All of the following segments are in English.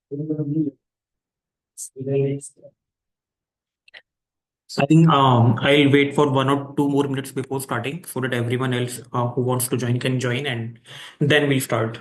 I think I'll wait for 1 or 2 more minutes before starting so that everyone else who wants to join can join, and then we'll start.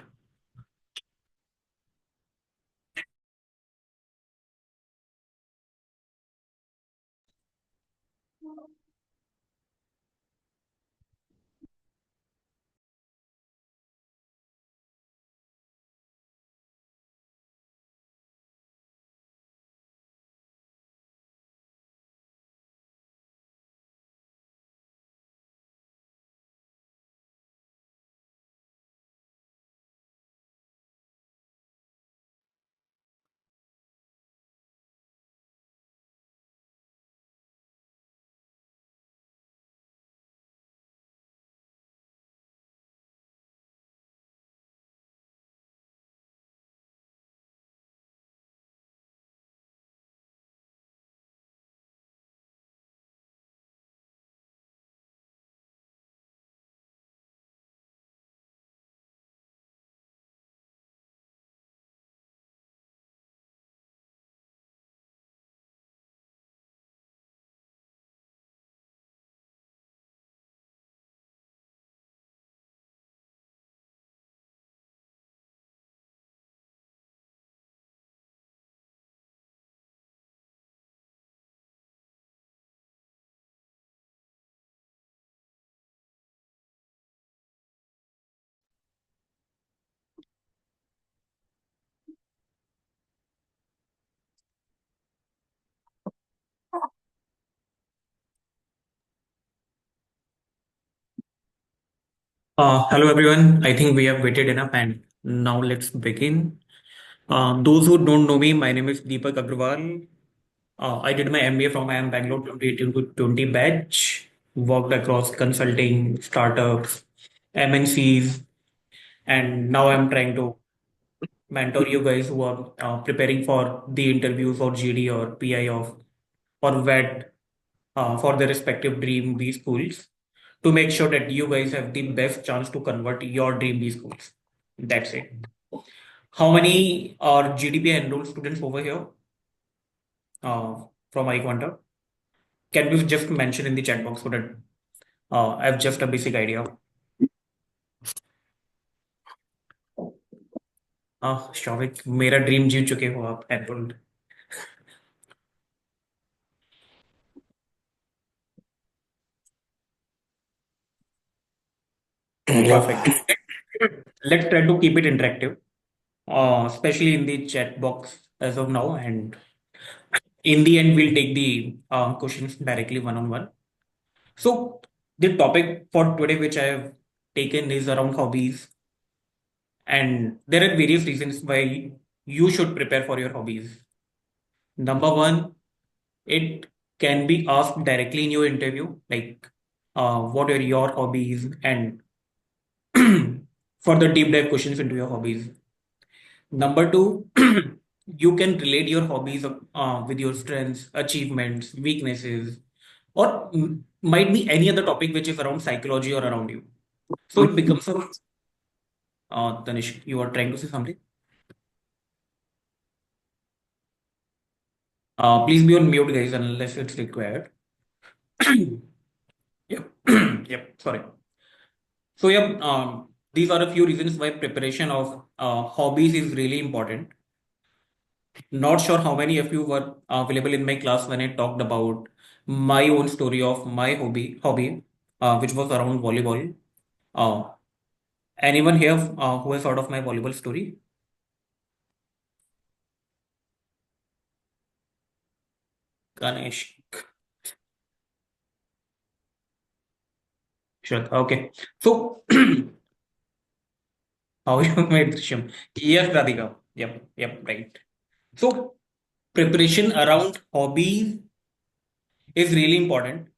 Hello, everyone. I think we have waited enough, and now let's begin. Those who don't know me, my name is Deepak Agrawal. I did my MBA from IIM Bangalore 2018 to 20 batch, worked across consulting, startups, MNCs, and now I'm trying to mentor you guys who are preparing for the interviews or GD or PI of or VET for their respective dream B schools to make sure that you guys have the best chance to convert your dream B schools. That's it. How many are GDP enrolled students over here from iQuanta? Can you just mention in the chat box so that I have just a basic idea? Showik मेरा dream जीत चुके हो आप enrolled. Perfect. Let's try to keep it interactive, especially in the chat box as of now. And in the end, we'll take the questions directly one on one. So, the topic for today, which I have taken, is around hobbies. And there are various reasons why you should prepare for your hobbies. Number one, it can be asked directly in your interview, like what are your hobbies, and further deep dive questions into your hobbies. Number two, you can relate your hobbies with your strengths, achievements, weaknesses, or might be any other topic which is around psychology or around you. So it becomes a Tanish, you are trying to say something? Please be on mute, guys, unless it's required. Yep. Yep. Sorry. So, yeah, these are a few reasons why preparation of hobbies is really important. Not sure how many of you were available in my class when I talked about my own story of my hobby, which was around volleyball. Uh, Anyone here who has heard of my volleyball story? Ganesh. Sure. Okay. So, how you made Drishyam? Yes, Radhika. Yep. Yep. Right. So, preparation around hobbies is really important.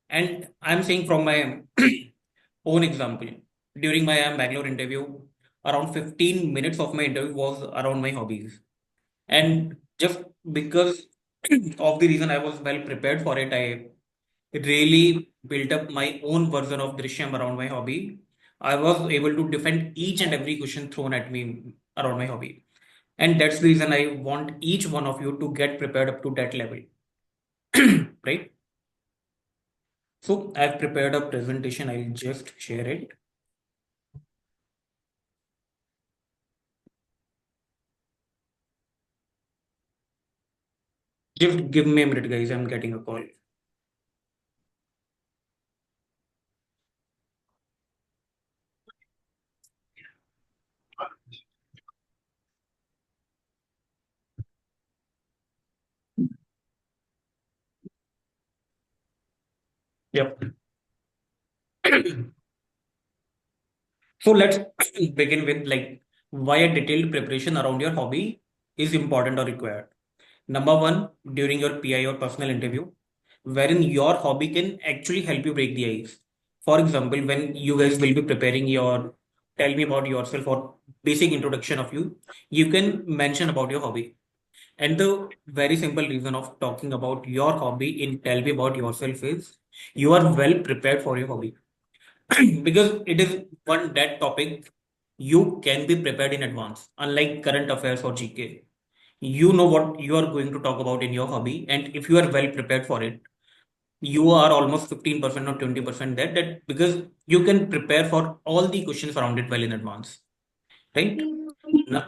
And I'm saying from my own example, during my Bangalore interview, around 15 minutes of my interview was around my hobbies. And just because of the reason I was well prepared for it, I really built up my own version of Drishyam around my hobby. I was able to defend each and every question thrown at me around my hobby. And that's the reason I want each one of you to get prepared up to that level. Right? So I've prepared a presentation. I'll just share it. Just give me a minute, guys. I'm getting a call. Yep. So let's begin with like why a detailed preparation around your hobby is important or required. Number one, during your PI or personal interview, wherein your hobby can actually help you break the ice. For example, when you guys will be preparing your tell me about yourself or basic introduction of you, you can mention about your hobby. And the very simple reason of talking about your hobby in tell me about yourself is you are well prepared for your hobby. Because it is one that topic you can be prepared in advance, unlike current affairs or GK. You know what you are going to talk about in your hobby, and if you are well prepared for it, you are almost 15% or 20% there, that because you can prepare for all the questions around it well in advance, right? No-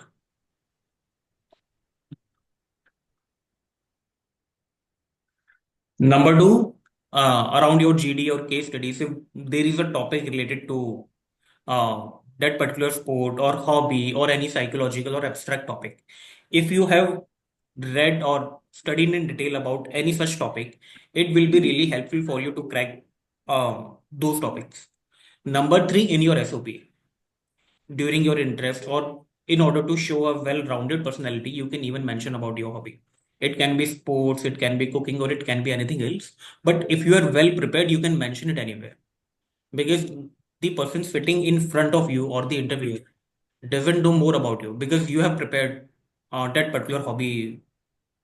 Number two, around your GD or case studies, if there is a topic related to uh, that particular sport or hobby or any psychological or abstract topic. If you have read or studied in detail about any such topic, it will be really helpful for you to crack those topics. Number three, in your SOP, during your interest or in order to show a well-rounded personality, you can even mention about your hobby. It can be sports, it can be cooking, or it can be anything else. But if you are well prepared, you can mention it anywhere because the person sitting in front of you or the interviewer doesn't know more about you because you have prepared that particular hobby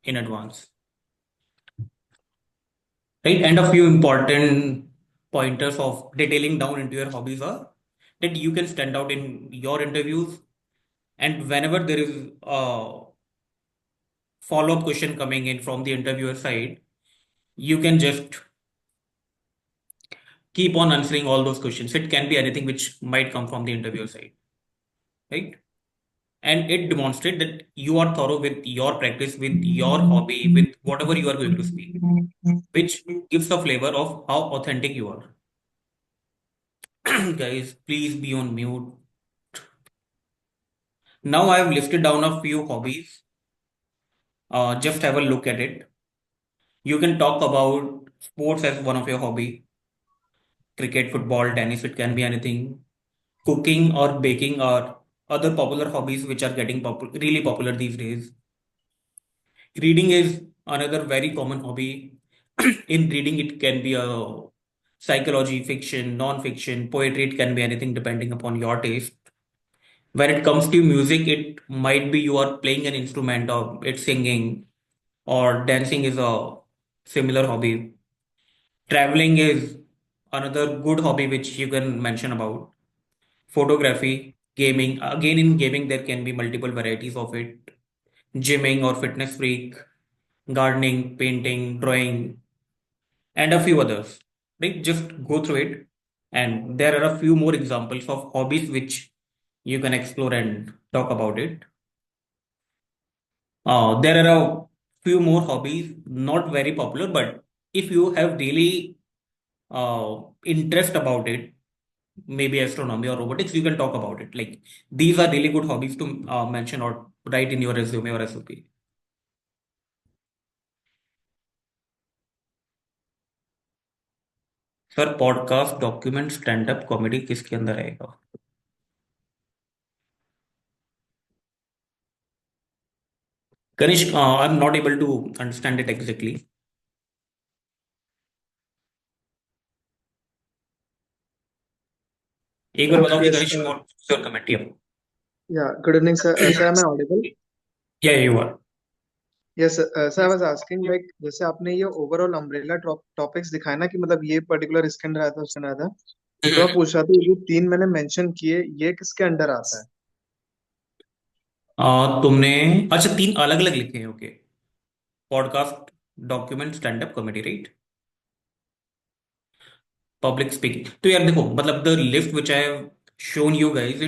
in advance, right? And a few important pointers of detailing down into your hobbies are that you can stand out in your interviews, and whenever there is a follow-up question coming in from the interviewer side, you can just keep on answering all those questions. It can be anything which might come from the interviewer side, right? And it demonstrates that you are thorough with your practice, with your hobby, with whatever you are going to speak, which gives a flavor of how authentic you are. Guys, please be on mute. Now I have listed down a few hobbies. Just have a look at it. You can talk about sports as one of your hobby. Cricket, football, tennis, it can be anything. Cooking or baking are other popular hobbies which are getting really popular these days. Reading is another very common hobby. In reading, it can be a psychology, fiction, non-fiction, poetry, it can be anything depending upon your taste. When it comes to music, it might be you are playing an instrument or it's singing or dancing is a similar hobby. Traveling is another good hobby which you can mention about. Photography, gaming. Again, in gaming, there can be multiple varieties of it. Gymming or fitness freak, gardening, painting, drawing, and a few others. Right? Just go through it. And there are a few more examples of hobbies which you can explore and talk about it. There are a few more hobbies, not very popular, but if you have really interest about it, maybe astronomy or robotics, you can talk about it. Like these are really good hobbies to mention or write in your resume or SOP. Sir podcast document stand up comedy किसके अंदर आएगा Kanishk I am not able to understand it exactly एक बार बताओ कि Yes, Kanishk what's your comment here yeah. Good evening, sir. Sir, am I audible? या you are Yes, sir. I was asking like जैसे आपने ये ओवरऑल अम्ब्रेला टॉपिक्स दिखाया ना कि मतलब ये पर्टिकुलर इसके अंदर आता है उसके अंदर आता है तो मैं पूछ रहा था ये जो तीन मैंने मेंशन किए ये किसके अंडर आता है तुमने अच्छा तीन अलग अलग लिखे हैं, okay. Podcast, document, stand up comedy, right? Public speaking. तो यार देखो, मतलब the list which I have shown you guys,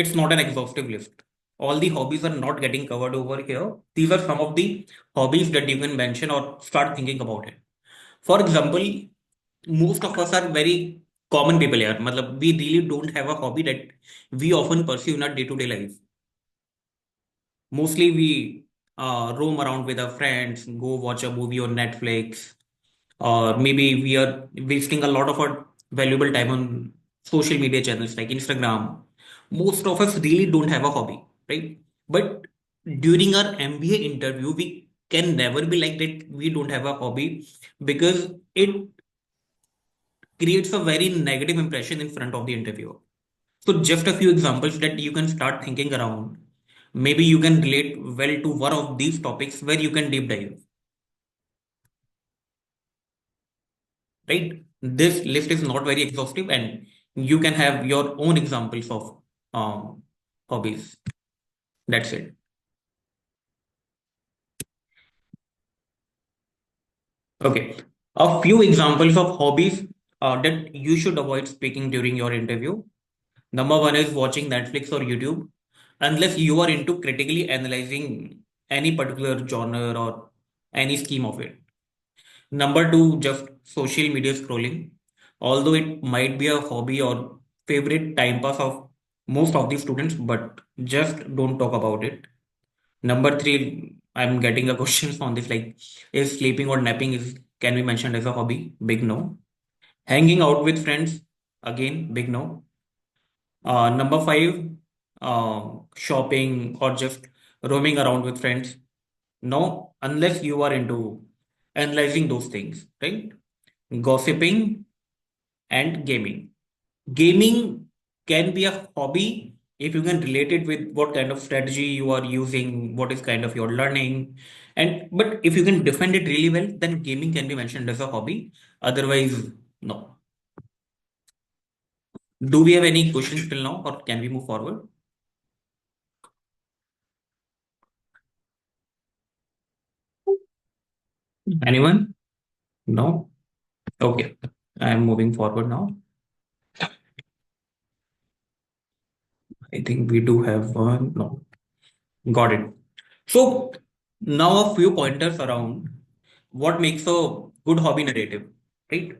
it's not an exhaustive list. All the hobbies are not getting covered over here. These are some of the hobbies that you can mention or start thinking about it. For example, most of us are very common people here. मतलब we really don't have a hobby that we often pursue in our day-to-day life. Mostly we roam around with our friends, go watch a movie on Netflix, or maybe we are wasting a lot of our valuable time on social media channels like Instagram. Most of us really don't have a hobby, right? But during our MBA interview, we can never be like that we don't have a hobby, because it creates a very negative impression in front of the interviewer. So just a few examples that you can start thinking around. Maybe you can relate well to one of these topics where you can deep dive, right? This list is not very exhaustive, and you can have your own examples of hobbies. That's it. Okay. A few examples of hobbies that you should avoid speaking during your interview. Number one is watching Netflix or YouTube, unless you are into critically analyzing any particular genre or any scheme of it. Number two, just social media scrolling. Although it might be a hobby or favorite time pass of most of the students, but just don't talk about it. Number three, I'm getting a question on this, like, is sleeping or napping is can be mentioned as a hobby? Big no. Hanging out with friends, again, big no. Number five, shopping or just roaming around with friends. No, unless you are into analyzing those things, right? Gossiping and gaming. Gaming can be a hobby if you can relate it with what kind of strategy you are using, what is kind of your learning. And but if you can defend it really well, then gaming can be mentioned as a hobby. Otherwise, no. Do we have any questions till now, or can we move forward? Anyone? No? Okay. I am moving forward now. I think we do have one. No. Got it. So now a few pointers around what makes a good hobby narrative, right?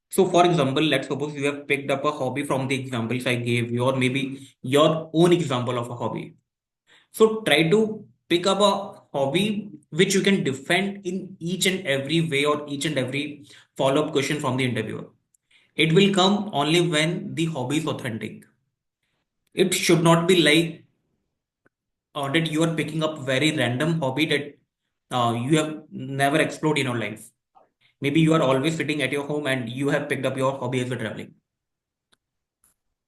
So for example, let's suppose you have picked up a hobby from the examples I gave you, or maybe your own example of a hobby. So try to pick up a hobby which you can defend in each and every way or each and every follow-up question from the interviewer. It will come only when the hobby is authentic. It should not be like that you are picking up very random hobby that you have never explored in your life. Maybe you are always sitting at your home and you have picked up your hobby as a traveling.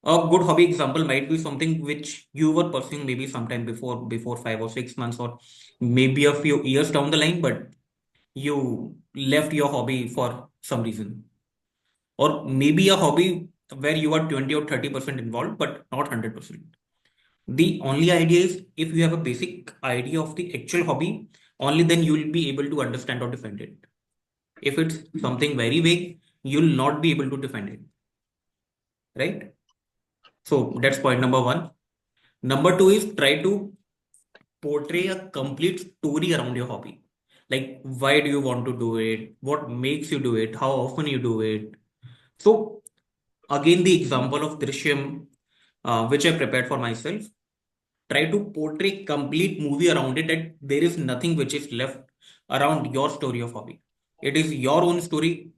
A good hobby example might be something which you were pursuing maybe sometime before 5 or 6 months, or maybe a few years down the line, but you left your hobby for some reason. Or maybe a hobby where you are 20 or 30% involved, but not 100%. The only idea is if you have a basic idea of the actual hobby, only then you will be able to understand or defend it. If it's something very vague, you'll not be able to defend it, right? So that's point number one. Number two is try to portray a complete story around your hobby. Like, why do you want to do it? What makes you do it? How often you do it? So, again, the example of Drishyam, which I prepared for myself, try to portray complete movie around it, that there is nothing which is left around your story of hobby. It is your own story.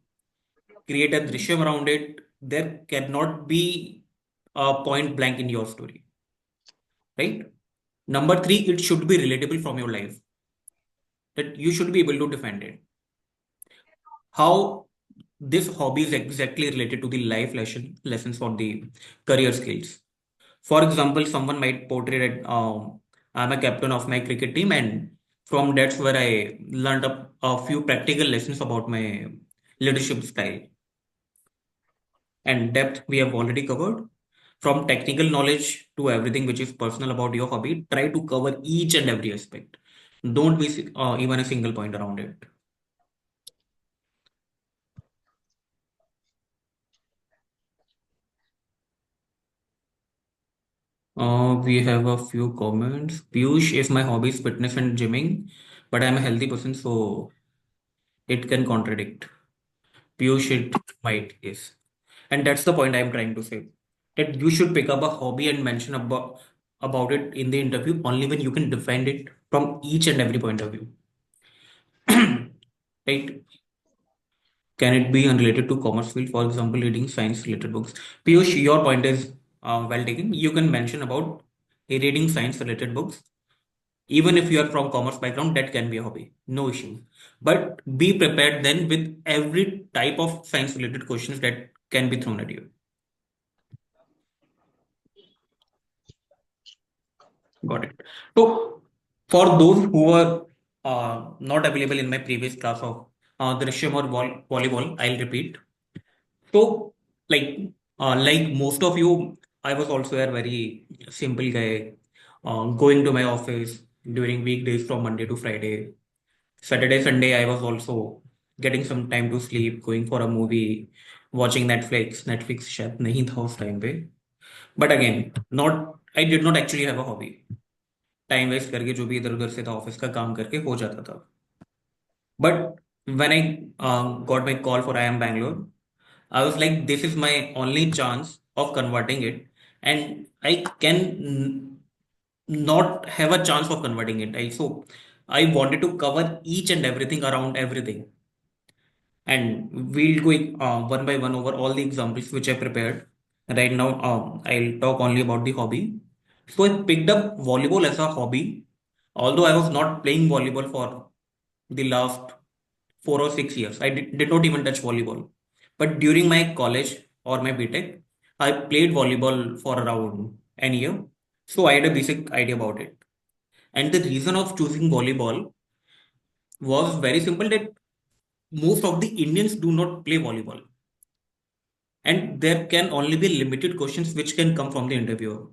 Create a Drishyam around it. There cannot be a point blank in your story, right? Number three, it should be relatable from your life, that you should be able to defend it. How this hobby is exactly related to the life lessons for the career skills. For example, someone might portray that I'm a captain of my cricket team, and from that's where I learned a few practical lessons about my leadership style. And depth we have already covered. From technical knowledge to everything which is personal about your hobby, try to cover each and every aspect. Don't miss even a single point around it. We have a few comments. Piyush, is my hobby is fitness and gymming, but I'm a healthy person, so it can contradict. Piyush, it might, yes. And that's the point I'm trying to say. That you should pick up a hobby and mention about it in the interview only when you can defend it from each and every point of view. Right? Can it be unrelated to commerce field? For example, reading science related books. Piyush, your point is well taken. You can mention about reading science related books. Even if you are from commerce background, that can be a hobby. No issue. But be prepared then with every type of science related questions that can be thrown at you. Got it. So, for those who were not available in my previous class of Drishyam or volleyball, I'll repeat. So, like, like most of you, I was also a very simple guy, going to my office during weekdays from Monday to Friday. Saturday, Sunday, I was also getting some time to sleep, going for a movie, watching Netflix. Netflix शायद नहीं था उस time पे. But again, not I did not actually have a hobby. Time waste करके जो भी इधर उधर से था ऑफिस का काम करके हो जाता था. But when I got my call for I am Bangalore, I was like, this is my only chance of converting it, and I can not have a chance of converting it. So I wanted to cover each and everything around everything, and we'll go one by one over all the examples which I prepared. Right now, I'll talk only about the hobby. So I picked up volleyball as a hobby, although I was not playing volleyball for the last 4 or 6 years. I did not even touch volleyball. But during my college or my BTech, I played volleyball for around an year. So I had a basic idea about it. And the reason of choosing volleyball was very simple that most of the Indians do not play volleyball. And there can only be limited questions which can come from the interviewer.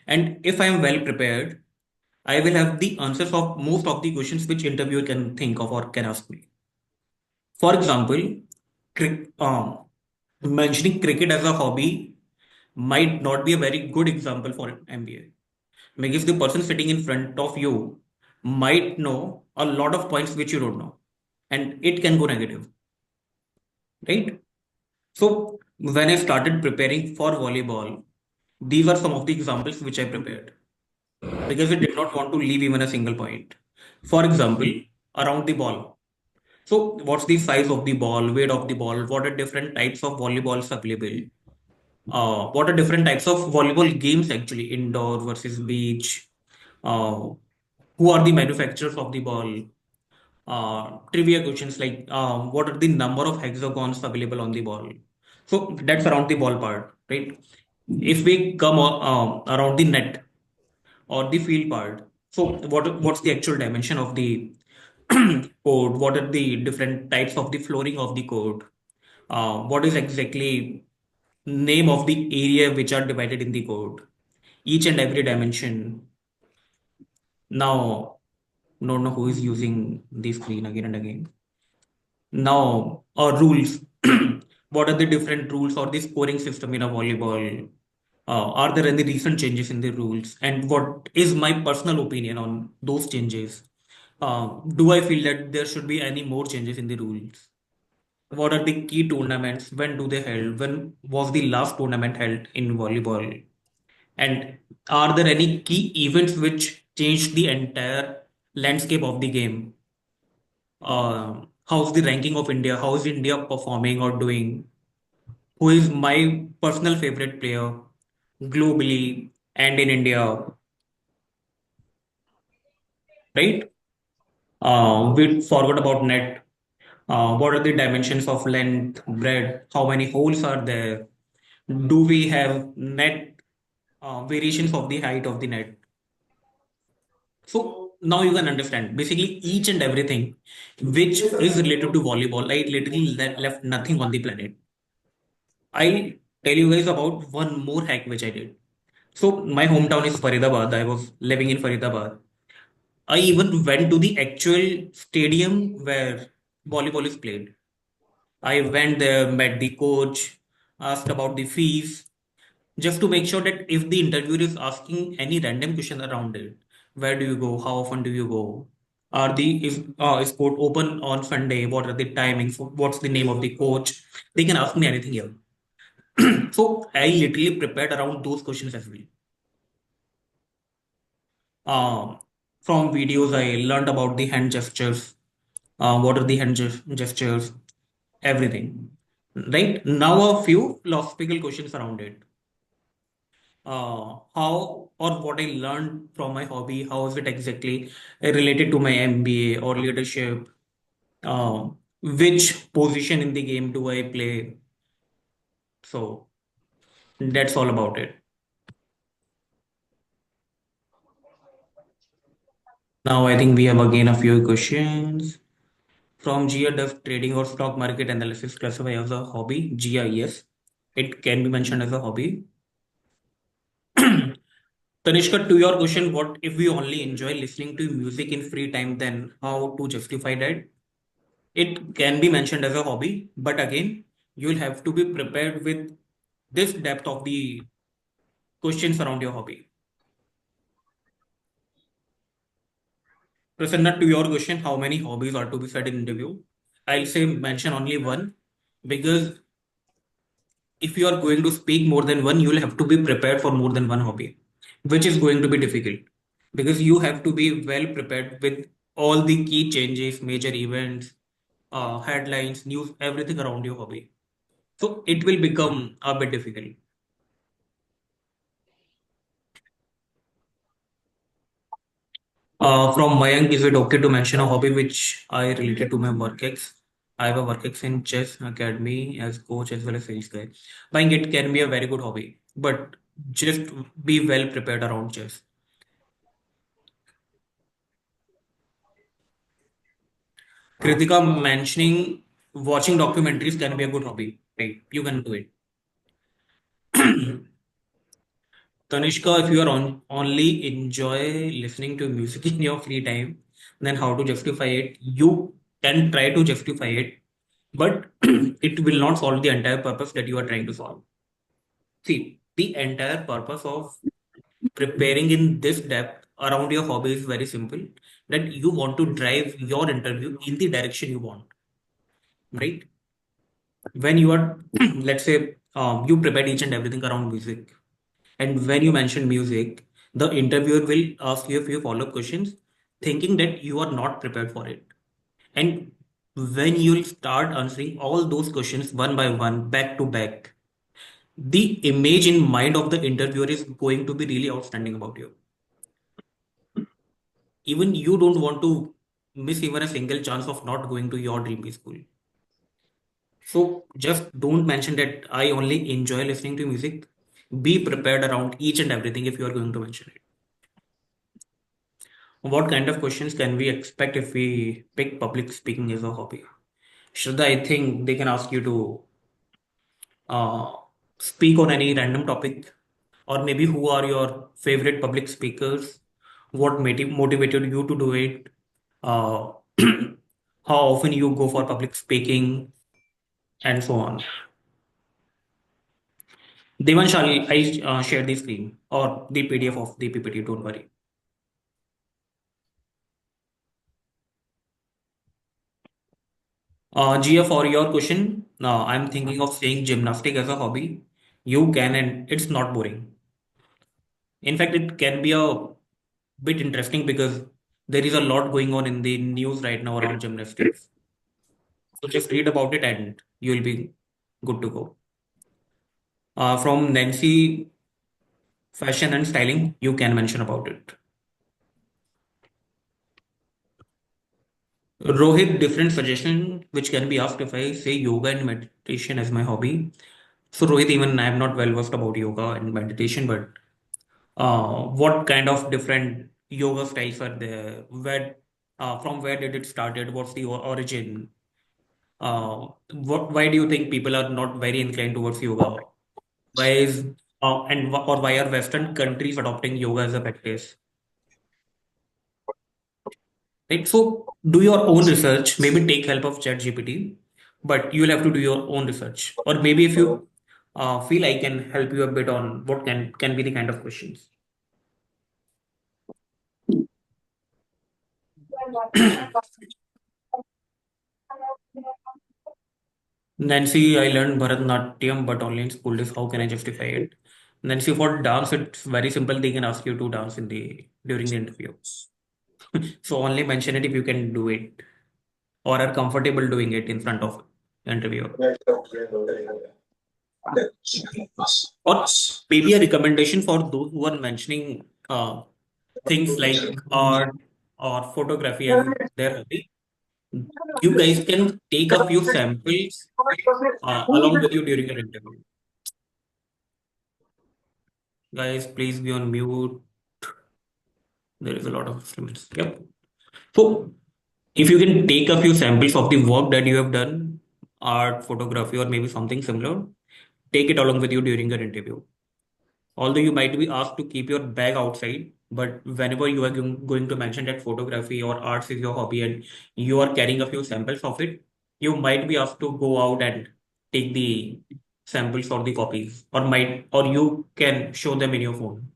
And if I am well prepared, I will have the answers of most of the questions which interviewer can think of or can ask me. For example, mentioning cricket as a hobby might not be a very good example for an MBA. Because the person sitting in front of you might know a lot of points which you don't know, and it can go negative, right? So when I started preparing for volleyball, these are some of the examples which I prepared because I did not want to leave even a single point. For example, around the ball. So what's the size of the ball, weight of the ball, what are different types of volleyballs available? What are different types of volleyball games actually, indoor versus beach? Uh, who are the manufacturers of the ball? Trivia questions like what are the number of hexagons available on the ball? So that's around the ball part, right? If we come around the net or the field part, so what's the actual dimension of the code? What are the different types of the flooring of the code? What is exactly name of the area which are divided in the code? Each and every dimension. Now, don't know who is using the screen again and again. Now, rules. What are the different rules or the scoring system in a volleyball? Are there any recent changes in the rules? And what is my personal opinion on those changes? Do I feel that there should be any more changes in the rules? What are the key tournaments? When do they held? When was the last tournament held in volleyball? And are there any key events which changed the entire landscape of the game? How's the ranking of India? How is India performing or doing? Who is my personal favorite player globally and in India, right? We forgot about net. What are the dimensions of length, breadth? How many holes are there? Do we have net variations of the height of the net? So now you can understand basically each and everything which is related to volleyball. I literally left nothing on the planet. tell you guys about one more hack which I did. So my hometown is Faridabad. I was living in Faridabad. I even went to the actual stadium where volleyball is played. I went there, met the coach, asked about the fees, just to make sure that if the interviewer is asking any random question around it, where do you go? How often do you go? Are the is court open on Sunday? What are the timings? What's the name of the coach? They can ask me anything here. So I literally prepared around those questions as well. Um, from videos, I learned about the hand gestures. What are the gestures? Everything. Right now, a few philosophical questions around it. How or what I learned from my hobby, how is it exactly related to my MBA or leadership? Which position in the game do I play? So that's all about it. Now I think we have again a few questions. From Gia, does trading or stock market analysis classify as a hobby? Gia, yes. It can be mentioned as a hobby. Tanishka, to your question, what if we only enjoy listening to music in free time, then how to justify that? It can be mentioned as a hobby, but again, you'll have to be prepared with this depth of the questions around your hobby. Prasanna, to your question, how many hobbies are to be said in interview? I'll say mention only one because if you are going to speak more than one, you'll have to be prepared for more than one hobby, which is going to be difficult because you have to be well prepared with all the key changes, major events, headlines, news, everything around your hobby. So it will become a bit difficult. From Mayank, is it okay to mention a hobby which I related to my work ex? I have a work ex in chess academy as coach as well as sales guy. Buying it can be a very good hobby, but just be well prepared around chess. Kritika mentioning watching documentaries can be a good hobby. Right, you can do it. Tanishka, if you are only enjoy listening to music in your free time, then how to justify it? You can try to justify it, but it will not solve the entire purpose that you are trying to solve. See, the entire purpose of preparing in this depth around your hobby is very simple, that you want to drive your interview in the direction you want, right? When you are, let's say, you prepared each and everything around music, and when you mention music, the interviewer will ask you a few follow-up questions, thinking that you are not prepared for it. And when you'll start answering all those questions one by one, back to back, the image in mind of the interviewer is going to be really outstanding about you. Even you don't want to miss even a single chance of not going to your dream school. So just don't mention that I only enjoy listening to music. Be prepared around each and everything if you are going to mention it. What kind of questions can we expect if we pick public speaking as a hobby? Shraddha, I think they can ask you to uh, speak on any random topic, or maybe who are your favorite public speakers? What motivated you to do it? Uh, how often you go for public speaking, and so on. Devan, shall I share the screen or the PDF of the PPT? Don't worry. Gia, for your question, I'm thinking of saying gymnastic as a hobby. You can, and it's not boring. In fact, it can be a bit interesting because there is a lot going on in the news right now around gymnastics. So just read about it and you'll be good to go. From Nancy, fashion and styling, you can mention about it. Rohit, different suggestion which can be asked if I say yoga and meditation as my hobby. So Rohit, even I am not well versed about yoga and meditation, but what kind of different yoga styles are there? From where did it started? What's the origin? Why do you think people are not very inclined towards yoga? Why is or why are Western countries adopting yoga as a practice? Right. So do your own research. Maybe take help of ChatGPT, but you'll have to do your own research. Or maybe if you feel I can help you a bit on what can be the kind of questions. Nancy, I learned Bharatanatyam, but only in school days. How can I justify it? Nancy, for dance, it's very simple. They can ask you to dance in the during the interview. So only mention it if you can do it or are comfortable doing it in front of the interviewer. Or maybe a recommendation for those who are mentioning things like art or photography as their hobby. You guys can take a few samples along with you during your interview. Guys, please be on mute. There is a lot of instruments. Yep. So if you can take a few samples of the work that you have done, art, photography, or maybe something similar, take it along with you during your interview. Although you might be asked to keep your bag outside, but whenever you are going to mention that photography or arts is your hobby and you are carrying a few samples of it, you might be asked to go out and take the samples or the copies, or you can show them in your phone.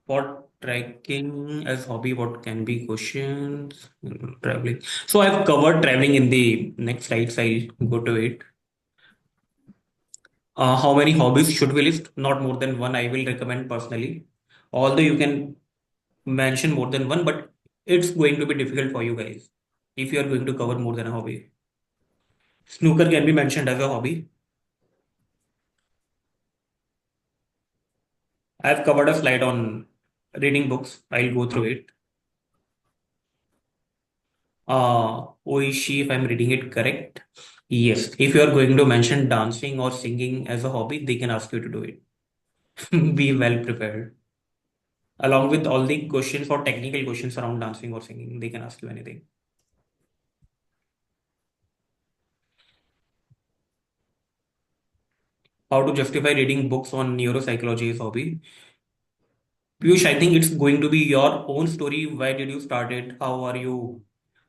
For trekking as hobby, what can be questions? Traveling. So I've covered traveling in the next slides. I'll go to it. How many hobbies should we list? Not more than one, I will recommend personally. Although you can mention more than one, but it's going to be difficult for you guys if you are going to cover more than a hobby. Snooker can be mentioned as a hobby. I've covered a slide on reading books. I'll go through it. Oishi, if I'm reading it correct. Yes, if you are going to mention dancing or singing as a hobby, they can ask you to do it. Be well prepared. Along with all the questions or technical questions around dancing or singing, they can ask you anything. How to justify reading books on neuropsychology is hobby. Piyush, I think it's going to be your own story. Why did you start it? How are you?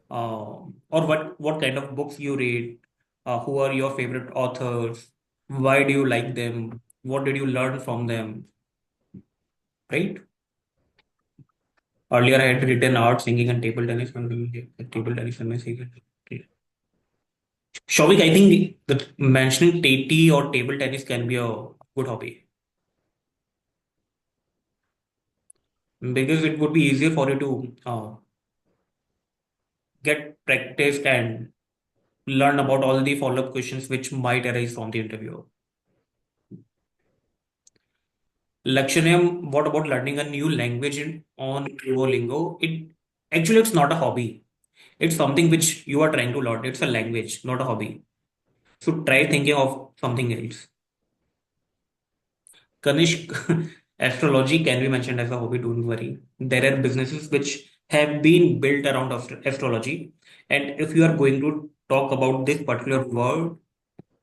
Or what kind of books you read? Who are your favorite authors? Why do you like them? What did you learn from them? Right? Earlier, I had written art, singing, and table tennis. Table tennis and my singing. Okay. Shovik, I think that mentioning TT or table tennis can be a good hobby because it would be easier for you to get practiced and learn about all the follow-up questions which might arise from the interview. Lakshanyam, what about learning a new language on Duolingo? It's not a hobby. It's something which you are trying to learn. It's a language, not a hobby. So try thinking of something else. Kanishk, astrology can be mentioned as a hobby, don't worry. There are businesses which have been built around astrology. And if you are going to talk about this particular word,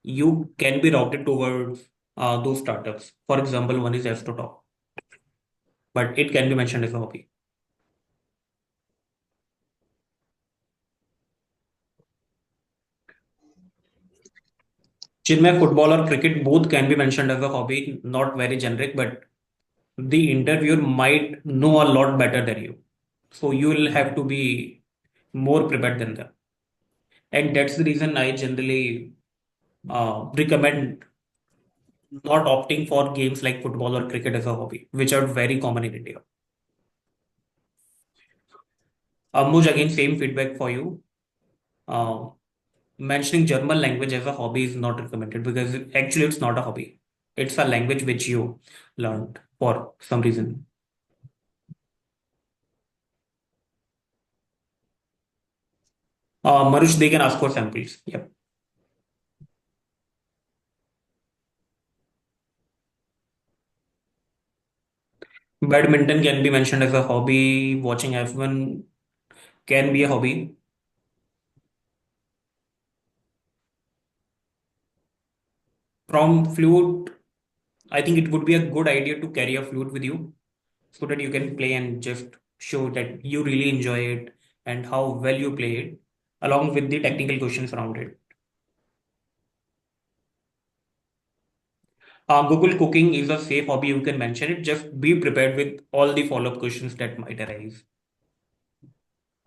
you can be routed towards those startups. For example, one is Astrotalk, but it can be mentioned as a hobby. Chinmay, football or cricket, both can be mentioned as a hobby, not very generic, but the interviewer might know a lot better than you. So you will have to be more prepared than them. And that's the reason I generally recommend not opting for games like football or cricket as a hobby, which are very common in India. Amuj, again, same feedback for you. Uh, Mentioning German language as a hobby is not recommended because actually it's not a hobby. It's a language which you learned for some reason. Marush, they can ask for samples. Yep. Badminton can be mentioned as a hobby. Watching F1 can be a hobby. From flute, I think it would be a good idea to carry a flute with you so that you can play and just show that you really enjoy it and how well you play it, along with the technical questions around it. Google cooking is a safe hobby. You can mention it. Just be prepared with all the follow-up questions that might arise.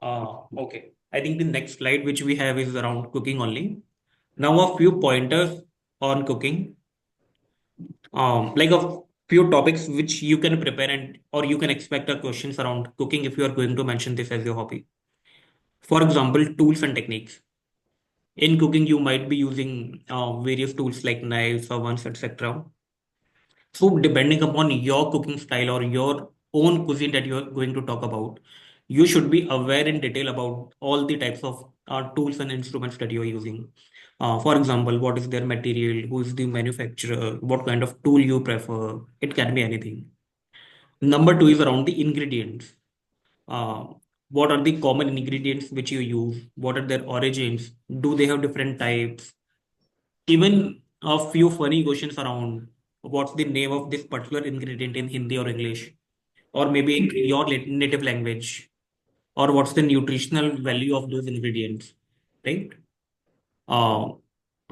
Okay. I think the next slide which we have is around cooking only. Now a few pointers on cooking. Like a few topics which you can prepare and or you can expect a questions around cooking if you are going to mention this as your hobby. For example, tools and techniques. In cooking, you might be using various tools like knives, ovens, etc. So, depending upon your cooking style or your own cuisine that you're going to talk about, you should be aware in detail about all the types of tools and instruments that you're using. For example, what is their material, who is the manufacturer, what kind of tool you prefer. It can be anything. Number two is around the ingredients. Uh, what are the common ingredients which you use? What are their origins? Do they have different types? Even a few funny questions around what's the name of this particular ingredient in Hindi or English, or maybe in your native language, or what's the nutritional value of those ingredients, right? Uh,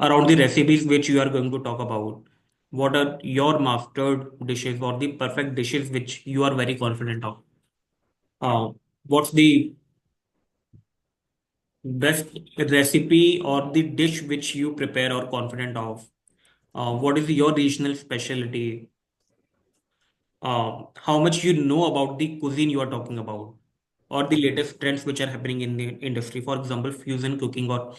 Around the recipes which you are going to talk about, what are your mastered dishes or the perfect dishes which you are very confident of? Uh, what's the best recipe or the dish which you prepare or confident of? What is your regional specialty? How much you know about the cuisine you are talking about, or the latest trends which are happening in the industry. For example, fusion cooking or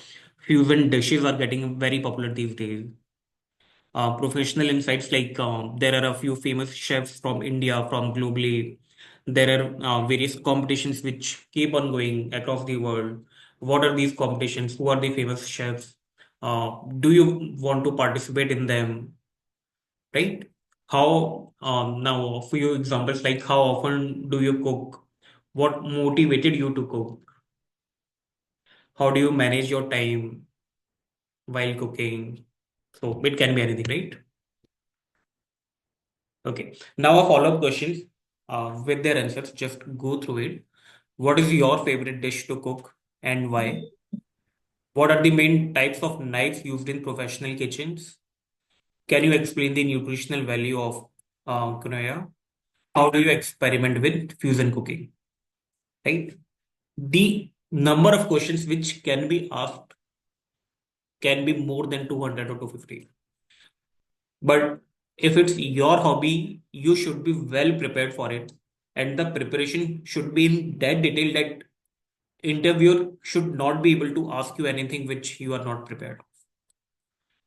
fusion dishes are getting very popular these days. Professional insights like there are a few famous chefs from India, from globally. There are various competitions which keep on going across the world. What are these competitions? Who are the famous chefs? Do you want to participate in them? Right? How now a few examples like how often do you cook? What motivated you to cook? How do you manage your time while cooking? So it can be anything, right? Okay. Now a follow-up questions with their answers. Just go through it. What is your favorite dish to cook and why? What are the main types of knives used in professional kitchens? Can you explain the nutritional value of quinoa? How do you experiment with fusion cooking? Right? The number of questions which can be asked can be more than 200 or 250. But if it's your hobby, you should be well prepared for it. And the preparation should be in that detail that interviewer should not be able to ask you anything which you are not prepared.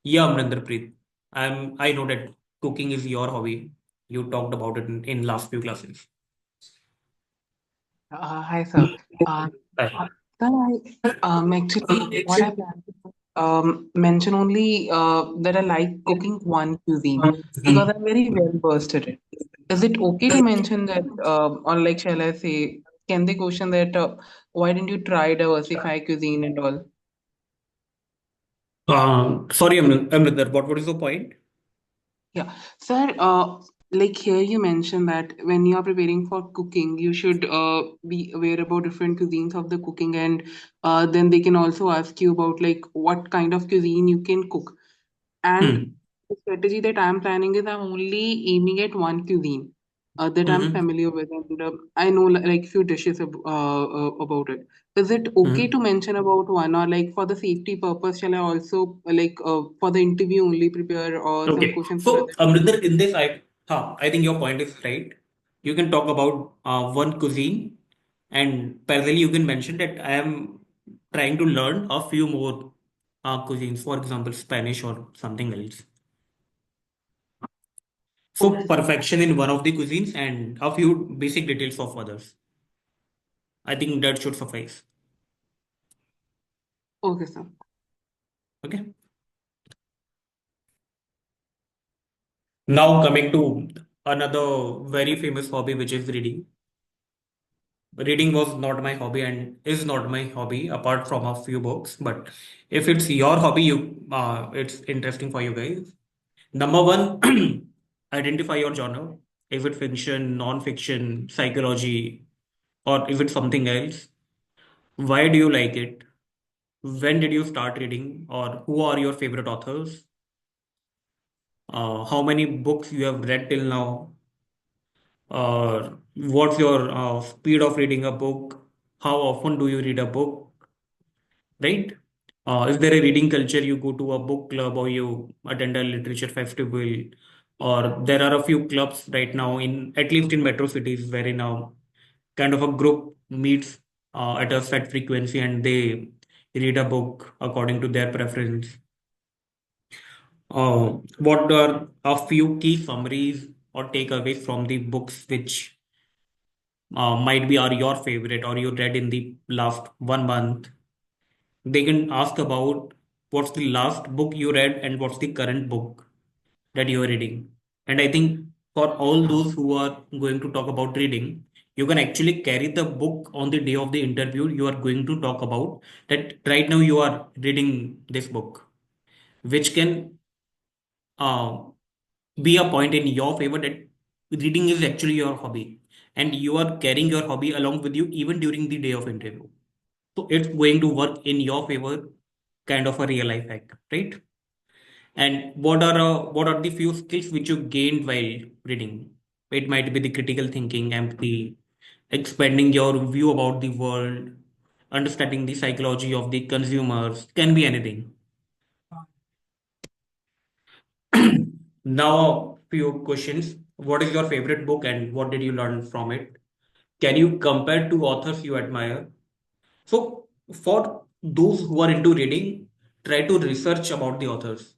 Yeah, Amrendrapreet. I know that cooking is your hobby. You talked about it in last few classes. Hi, sir. Uh, Right. sir, actually, what I plan to mention only that I like cooking one cuisine because I'm very well versed at it. Is it okay to mention that, or like, shall I say, can they question that, why didn't you try diversify cuisine and all? Sorry, Amrinder, what is the point? Yeah, sir, like here you mentioned that when you are preparing for cooking, you should be aware about different cuisines of the cooking, and then they can also ask you about like what kind of cuisine you can cook. And Hmm. the strategy that I'm planning is I'm only aiming at one cuisine that I'm Mm-hmm. familiar with, and I know like few dishes about it. Is it okay Mm-hmm. to mention about one, or like for the safety purpose, shall I also like for the interview only prepare some Okay. questions for So, other cuisine? Amrinder, in this, I think your point is right. You can talk about one cuisine, and parallelly, you can mention that I am trying to learn a few more cuisines, for example, Spanish or something else. So, Okay, sir. perfection in one of the cuisines and a few basic details of others. I think that should suffice. Okay, sir. Okay. Now, coming to another very famous hobby, which is reading. Reading was not my hobby and is not my hobby apart from a few books. But if it's your hobby, you it's interesting for you guys. Number one, identify your genre. Is it fiction, non-fiction, psychology, or is it something else? Why do you like it? When did you start reading, or who are your favorite authors? How many books you have read till now? What's your speed of reading a book? How often do you read a book? Right? Is there a reading culture? You go to a book club or you attend a literature festival, or there are a few clubs right now in at least in metro cities where now kind of a group meets at a set frequency and they read a book according to their preference. What are a few key summaries or takeaways from the books which might be are your favorite or you read in the last 1 month? They can ask about what's the last book you read and what's the current book that you are reading. And I think for all those who are going to talk about reading, you can actually carry the book on the day of the interview you are going to talk about, that right now you are reading this book, which can uh, be a point in your favor that reading is actually your hobby and you are carrying your hobby along with you even during the day of interview. So it's going to work in your favor, kind of a real life hack, right? And what are the few skills which you gained while reading? It might be the critical thinking, empathy, expanding your view about the world, understanding the psychology of the consumers, can be anything. Now, few questions. What is your favorite book and what did you learn from it? Can you compare two authors you admire? So, for those who are into reading, try to research about the authors.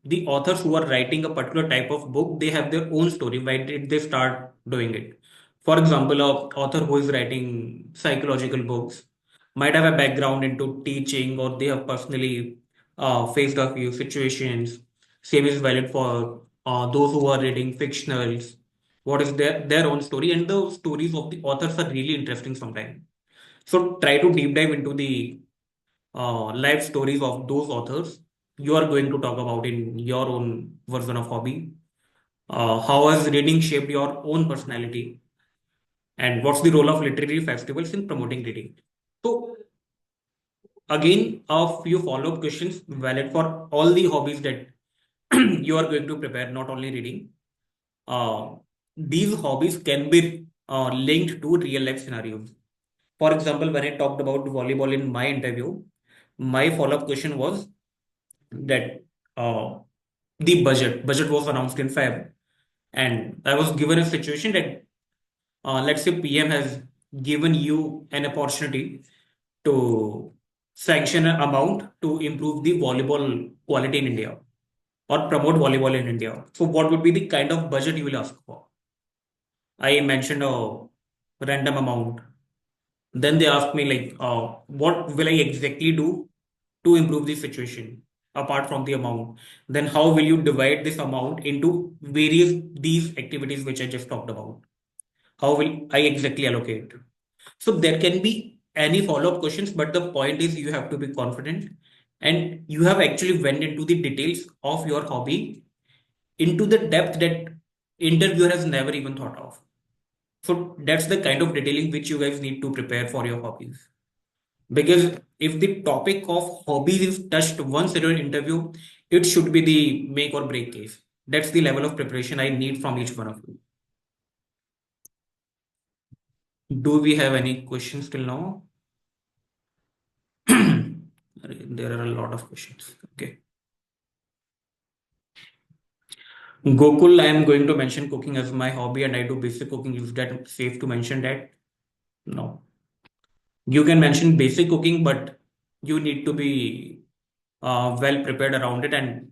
The authors who are writing a particular type of book, they have their own story. Why did they start doing it? For example, a author who is writing psychological books might have a background into teaching, or they have personally faced a few situations. Same is valid for those who are reading fictionals. What is their own story, and the stories of the authors are really interesting sometimes. So try to deep dive into the life stories of those authors you are going to talk about in your own version of hobby. How has reading shaped your own personality? And what's the role of literary festivals in promoting reading? So, again, a few follow up questions valid for all the hobbies that you are going to prepare, not only reading. Uh, these hobbies can be linked to real life scenarios. For example, when I talked about volleyball in my interview, my follow up question was that uh, the budget was announced in Feb, and I was given a situation that let's say PM has given you an opportunity to sanction an amount to improve the volleyball quality in India or promote volleyball in India. So what would be the kind of budget you will ask for? I mentioned a random amount. Then they asked me like, what will I exactly do to improve the situation apart from the amount? Then how will you divide this amount into various these activities which I just talked about? How will I exactly allocate? So there can be any follow-up questions, but the point is you have to be confident and you have actually went into the details of your hobby into the depth that interviewer has never even thought of. So that's the kind of detailing which you guys need to prepare for your hobbies. Because if the topic of hobbies is touched once in an interview, it should be the make or break case. That's the level of preparation I need from each one of you. Do we have any questions till now? There are a lot of questions. Okay. Gokul, I am going to mention cooking as my hobby and I do basic cooking. Is that safe to mention that? No. You can mention basic cooking, but you need to be well prepared around it and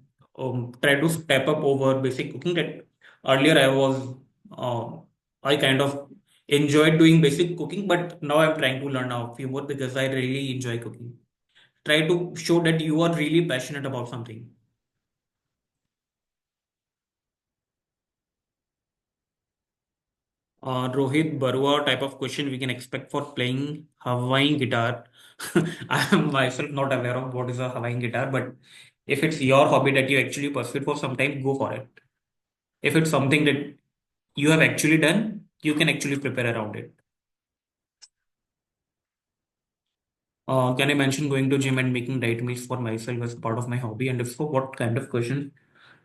try to step up over basic cooking. That earlier uh, I kind of enjoyed doing basic cooking, but now I'm trying to learn a few more because I really enjoy cooking. Try to show that you are really passionate about something. Rohit Barua type of question we can expect for playing Hawaiian guitar. I am myself not aware of what is a Hawaiian guitar, but If it's your hobby that you actually pursued for some time, go for it. If it's something that you have actually done, you can actually prepare around it. Can I mention going to gym and making diet meals for myself as part of my hobby? And if so, what kind of questions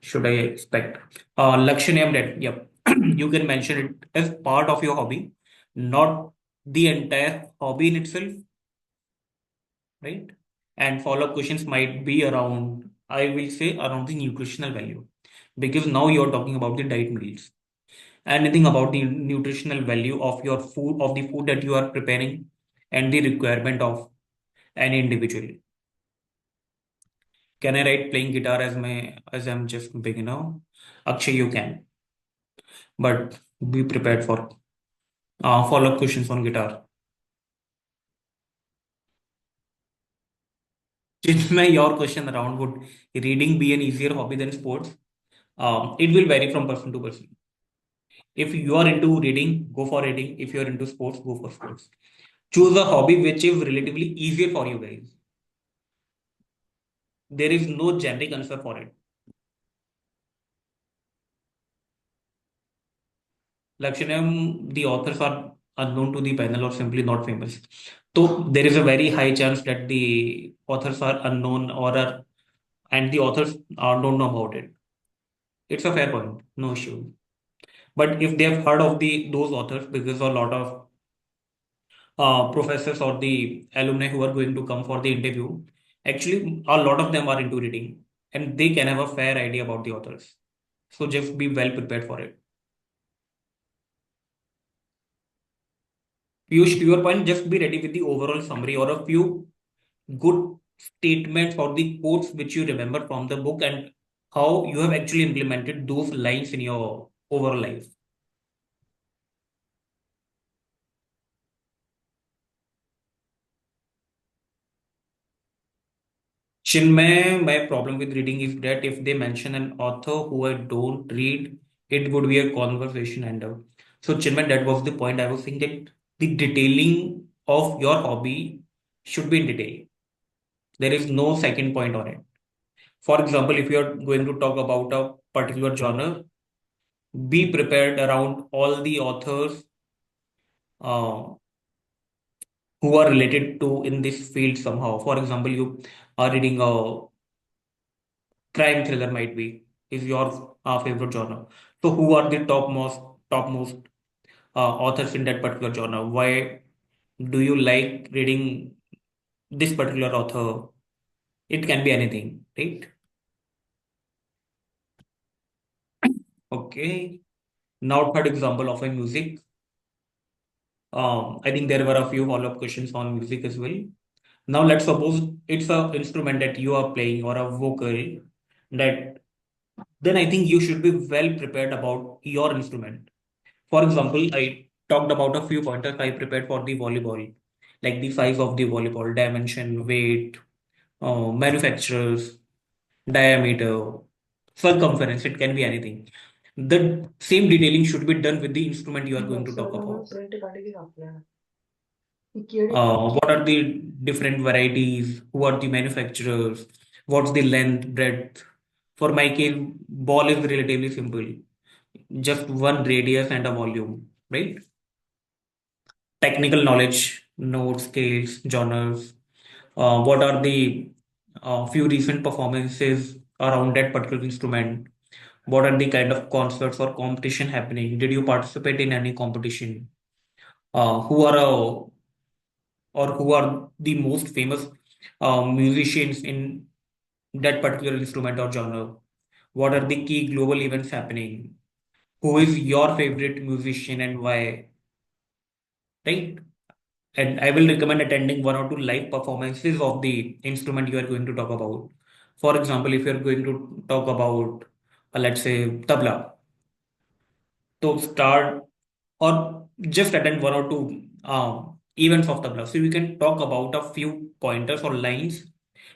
should I expect? Lakshanyam, that yep, you can mention it as part of your hobby, not the entire hobby in itself, right? And follow-up questions might be around, I will say, around the nutritional value, because now you're talking about the diet meals. Anything about the nutritional value of your food, of the food that you are preparing, and the requirement of any individual. Can I write playing guitar as I'm just beginner? Akshay, you can, but be prepared for follow-up questions on guitar. Chinmay, your question around, would reading be an easier hobby than sports? It will vary from person to person. If you are into reading, go for reading. If you are into sports, go for sports. Choose a hobby which is relatively easier for you guys. There is no generic answer for it. Lakshanam, the authors are unknown to the panel or simply not famous. So there is a very high chance that the authors are unknown and the authors don't know about it. It's a fair point, no issue. But if they have heard of the those authors, because a lot of professors or the alumni who are going to come for the interview, actually a lot of them are into reading and they can have a fair idea about the authors. So just be well prepared for it. Piyush, to your point, just be ready with the overall summary or a few good statements or the quotes which you remember from the book and how you have actually implemented those lines in your overall life. Chinmay, my problem with reading is that if they mention an author who I don't read, it would be a conversation ender. So, Chinmay, that was the point I was saying, that the detailing of your hobby should be in detail. There is no second point on it. For example, if you are going to talk about a particular genre, be prepared around all the authors uh, who are related to in this field somehow. For example, you are reading a crime thriller, might be is your favorite genre. So who are the topmost authors in that particular genre? Why do you like reading this particular author? It can be anything, right? Okay. Now third example of a music. I think there were a few follow-up questions on music as well. Now let's suppose it's a instrument that you are playing or a vocal that then I think you should be well prepared about your instrument. For example, I talked about a few pointers I prepared for the volleyball, like the size of the volleyball, dimension, weight, manufacturers, diameter, circumference, it can be anything. The same detailing should be done with the instrument you are going to talk about. What are the different varieties? Who are the manufacturers? What's the length, breadth? For my case, ball is relatively simple, just one radius and a volume, right? Technical knowledge, notes, scales, genres. What are the few recent performances around that particular instrument? What are the kind of concerts or competition happening? Did you participate in any competition? Who are or who are the most famous musicians in that particular instrument or genre? What are the key global events happening? Who is your favorite musician and why? Right? And I will recommend attending one or two live performances of the instrument you are going to talk about. For example, if you are going to talk about, let's say, tabla, so start or just attend one or two events of tabla. So you can talk about a few pointers or lines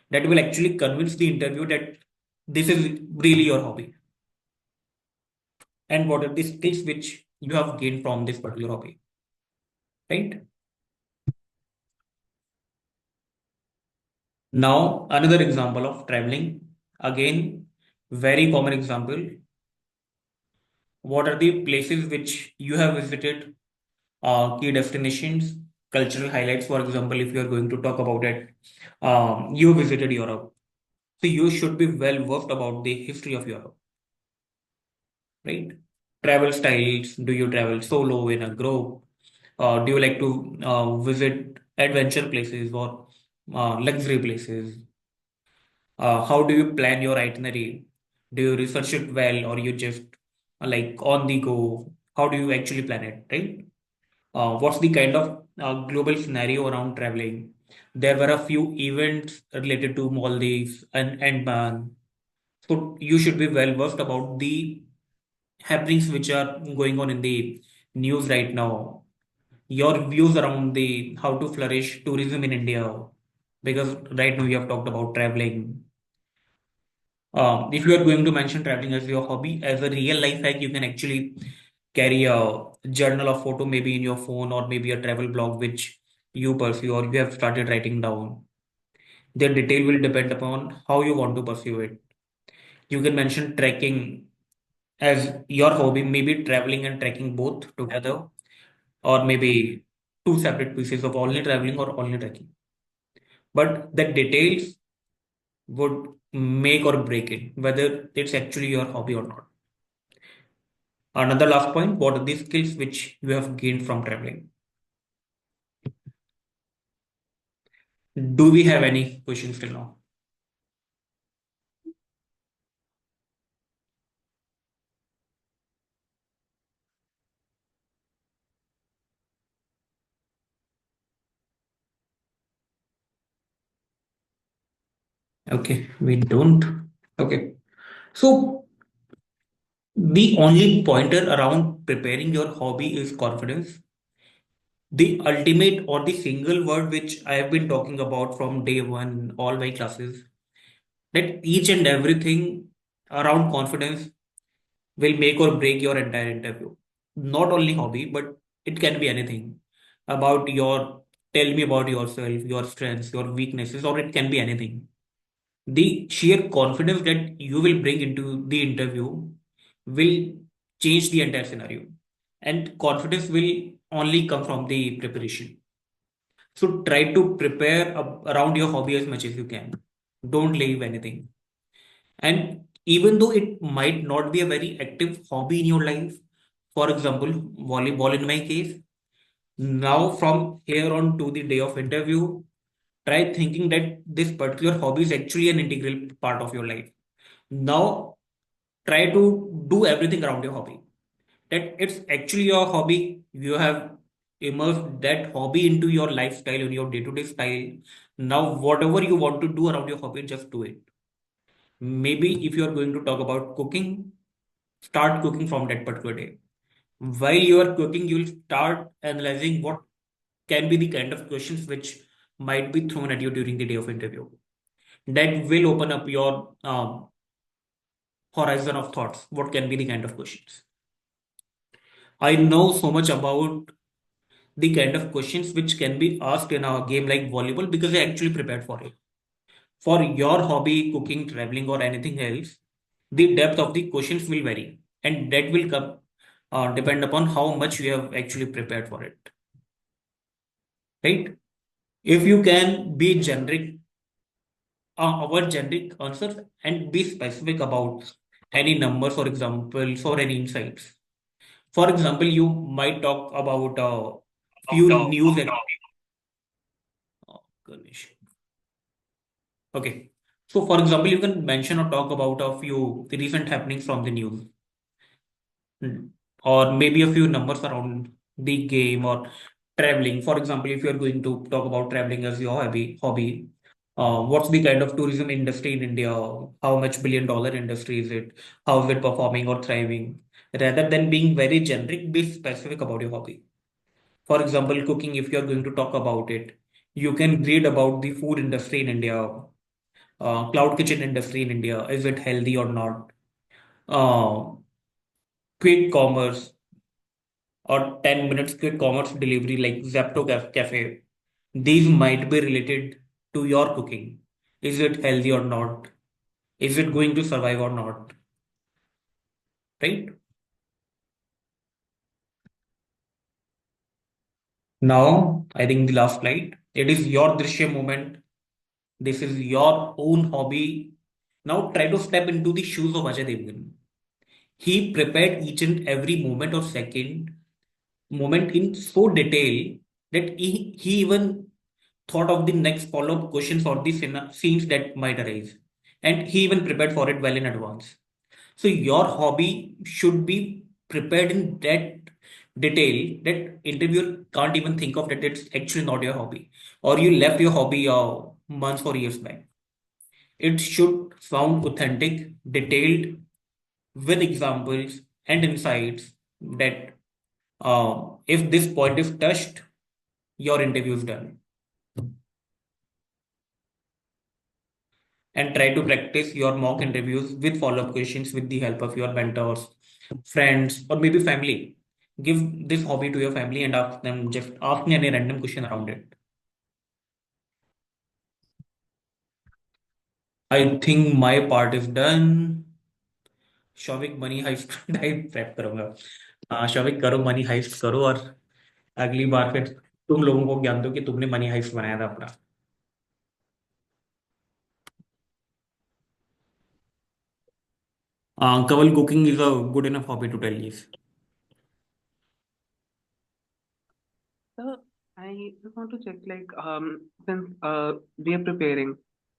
that will actually convince the interview that this is really your hobby and what are the skills which you have gained from this particular hobby, right? Now, another example of traveling. Again, very common example. What are the places which you have visited? Key destinations, cultural highlights. For example, if you are going to talk about it, you visited Europe. So you should be well versed about the history of Europe, right? Travel styles. Do you travel solo in a group? Do you like to visit adventure places or luxury places? How do you plan your itinerary? Do you research it well or you just like on the go? How do you actually plan it, right? What's the kind of global scenario around traveling? There were a few events related to Maldives and Andaman. So you should be well versed about the happenings which are going on in the news right now. Your views around the how to flourish tourism in India, because right now we have talked about traveling. If you are going to mention traveling as your hobby, as a real life hack, you can actually carry a journal of photo maybe in your phone or maybe a travel blog which you pursue or you have started writing down. The detail will depend upon how you want to pursue it. You can mention trekking as your hobby, maybe traveling and trekking both together, or maybe two separate pieces of only traveling or only trekking. But the details would make or break it, whether it's actually your hobby or not. Another last point, what are the skills which you have gained from traveling? Do we have any questions till now? Okay, we don't. Okay. So the only pointer around preparing your hobby is confidence. The ultimate or the single word which I have been talking about from day one, all my classes, that each and everything around confidence will make or break your entire interview. Not only hobby, but it can be anything about your, tell me about yourself, your strengths, your weaknesses, or it can be anything. The sheer confidence that you will bring into the interview will change the entire scenario. And confidence will only come from the preparation. So try to prepare around your hobby as much as you can. Don't leave anything. And even though it might not be a very active hobby in your life, for example, volleyball in my case, now from here on to the day of interview, try thinking that this particular hobby is actually an integral part of your life. Now try to do everything around your hobby. That it's actually your hobby. You have immersed that hobby into your lifestyle, in your day-to-day style. Now, whatever you want to do around your hobby, just do it. Maybe if you are going to talk about cooking, start cooking from that particular day. While you are cooking, you'll start analyzing what can be the kind of questions which might be thrown at you during the day of interview. That will open up your horizon of thoughts. What can be the kind of questions? I know so much about the kind of questions which can be asked in a game like volleyball because I actually prepared for it. For your hobby, cooking, traveling, or anything else, the depth of the questions will vary, and that will come depend upon how much you have actually prepared for it. Right? If you can be generic, avoid generic answers and be specific about any numbers or examples or any insights. For example, you might talk about a few news. Oh, goodness. Okay. So, for example, you can mention or talk about a few recent happenings from the news. Or maybe a few numbers around the game or traveling. For example, if you're going to talk about traveling as your hobby, what's the kind of tourism industry in India? How much billion-dollar industry is it? How is it performing or thriving? Rather than being very generic, be specific about your hobby. For example, cooking, if you're going to talk about it, you can read about the food industry in India, cloud kitchen industry in India. Is it healthy or not? Uh, quick commerce or 10 minutes quick commerce delivery like Cafe. These might be related to your cooking. Is it healthy or not? Is it going to survive or not? Right? Now, I think the last slide. It is your Drishya moment. This is your own hobby. Now try to step into the shoes of Ajay Devgan. He prepared each and every moment in so detail that he even thought of the next follow-up questions or the scenes that might arise. And he even prepared for it well in advance. So your hobby should be prepared in that detail that interviewer can't even think of that it's actually not your hobby. Or you left your hobby months or years back. It should sound authentic, detailed, with examples and insights that if this point is touched, your interview is done. And try to practice your mock interviews with follow-up questions with the help of your mentors, friends, or maybe family. Give this hobby to your family and ask them just ask me any random question around it. I think my part is done. Shouvik money heist type prep करूंगा शौविक करो money heist करो और अगली बार फिर तुम लोगों को ज्ञान दो कि तुमने मनी हाइस्ट बनाया था अपना Kawal, cooking is a good enough hobby to tell you. So I just want to check, like, since we are preparing,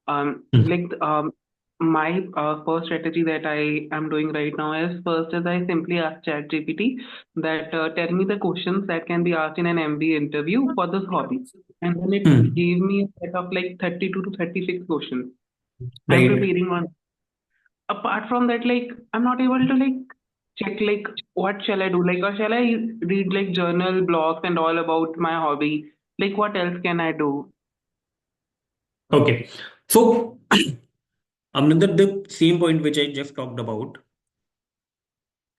like, my first strategy that I am doing right now is first is I simply ask ChatGPT that tell me the questions that can be asked in an MBA interview for this hobby, and then it Hmm. gave me a set of like 32 to 36 questions. I'm Right. preparing one. Apart from that, like, I'm not able to like check like what shall I do, like, or shall I read like journal blogs and all about my hobby, like what else can I do? Okay. So, another the same point which I just talked about,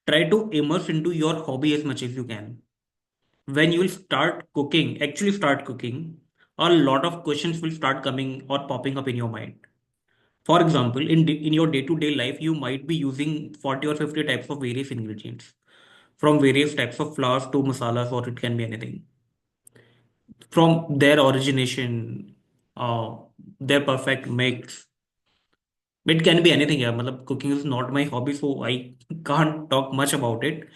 try to immerse into your hobby as much as you can. When you will start cooking, actually start cooking, a lot of questions will start coming or popping up in your mind. For example, in your day-to-day life, you might be using 40 or 50 types of various ingredients, from various types of flours to masalas, or it can be anything. From their origination, uh, their perfect mix, it can be anything. Yeah, matlab, cooking is not my hobby, so I can't talk much about it.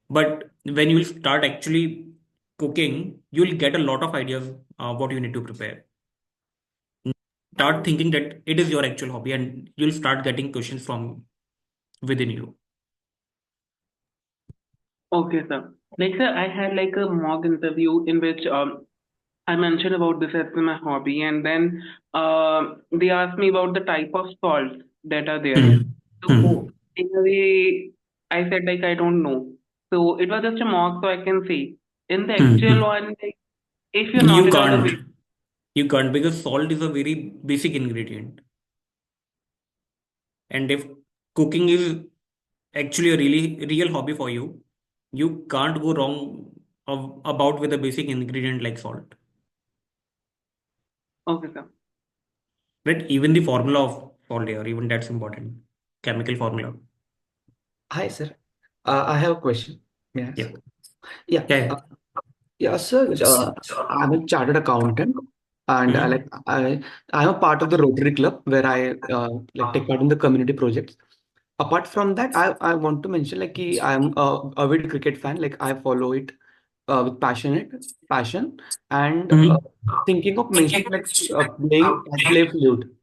But when you will start actually cooking, you'll get a lot of ideas what you need to prepare. Start thinking that it is your actual hobby, and you'll start getting questions from within you. Okay, sir. Like, sir, I had like a mock interview in which I mentioned about this as my hobby, and then they asked me about the type of salts that are there. Hmm. Hmm. So in a way, I said like I don't know. So it was just a mock, so I can say. In the Hmm. actual Hmm. one, like, if your You knowledge of the can't. You can't because salt is a very basic ingredient. And if cooking is actually a really real hobby for you, you can't go wrong about with a basic ingredient like salt. okay, sir. Right? Even the formula of salt here, even that's important. Chemical formula. Hi, sir. I have a question. Yes. Yeah. Yeah. Yeah. Yeah, sir. I'm a chartered accountant, and Hmm. I'm a part of the Rotary Club where I like take part in the community projects. Apart from that, I want to mention like I'm a avid cricket fan. Like I follow it with passion, and Hmm. thinking of mentioning like play flute.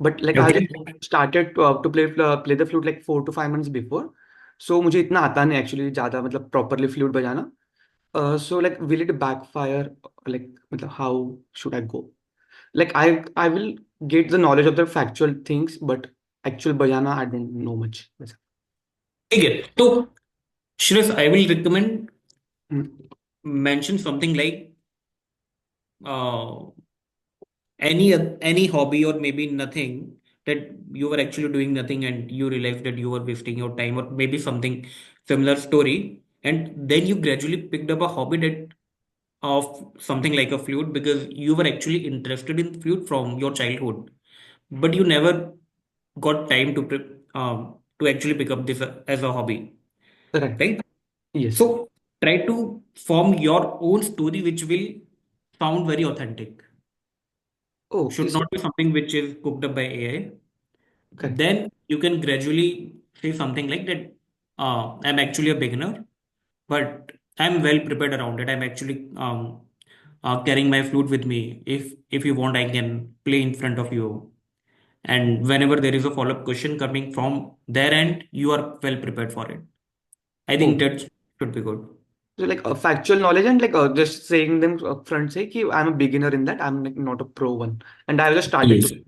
But like I Okay. just started to play the flute like 4 to 5 months before. So मुझे इतना आता नहीं actually ज़्यादा मतलब properly flute बजाना. So like will it backfire? Like मतलब how should I go? Like I will get the knowledge of the factual things, but actual बजाना I don't know much. ठीक है तो Shreya, I will recommend Mm. mention something like uh, any hobby or maybe nothing that you were actually doing nothing and you realized that you were wasting your time or maybe something similar story and then you gradually picked up a hobby that of something like a flute because you were actually interested in flute from your childhood but you never got time to actually pick up this as a hobby, Right. right? Yes. So try to form your own story, which will sound very authentic. Okay. Should So not be something which is cooked up by AI. correct. Then you can gradually say something like that. I'm actually a beginner, but I'm well prepared around it. I'm actually carrying my flute with me. If you want, I can play in front of you. And whenever there is a follow-up question coming from their end, you are well prepared for it. I think Okay. that should be good. So like factual knowledge and like just saying them upfront, say ki I'm a beginner in that. I'm like not a pro one, and I just started Yes. to.